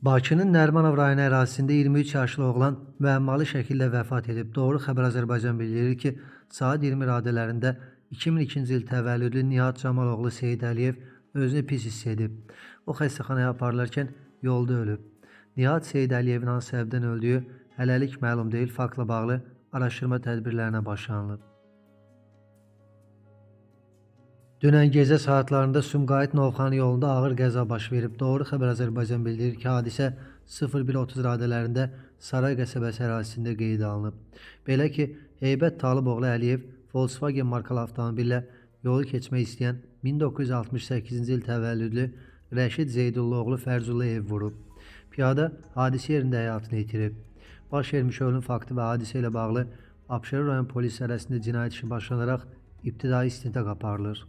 Bakının Nərimanov rayonu ərazisində 23 yaşlı oğlan müəmmalı şəkildə vəfat edib. Doğru xəbər Azərbaycan bildirir ki, saat 20 radələrində 2002-ci il təvəllüdlü Nihat Camaloğlu Seyid Əliyev özünü pis hiss edib. O xəstəxanaya aparılarkən yolda ölüb. Nihat Seyid Əliyevin hansı səbəbdən öldüyü hələlik məlum deyil. Faktla bağlı araşdırma tədbirlərinə başlanılıb. Dünən gecə saatlarında Sumqayıt Novxanı yolunda ağır qəza baş verib. Doğru xəbər Azərbaycan bildirir ki, hadisə 01:30 radələrində Saray qəsəbəsi ərazisində qeydə alınıb. Belə ki, Heybət Talıboğlu Əliyev Volkswagen markalı avtomobillə yolu keçmək istəyən 1968-ci il təvəllüdlü Rəşid Zeydulloğlu Fərzullayev vurub. Piyada hadisə yerində həyatını itirib. Baş vermiş ölüm faktı və hadisə ilə bağlı Abşeron rayon polis idarəsində cinayət işi başlanaraq ibtidai istintaq aparılır.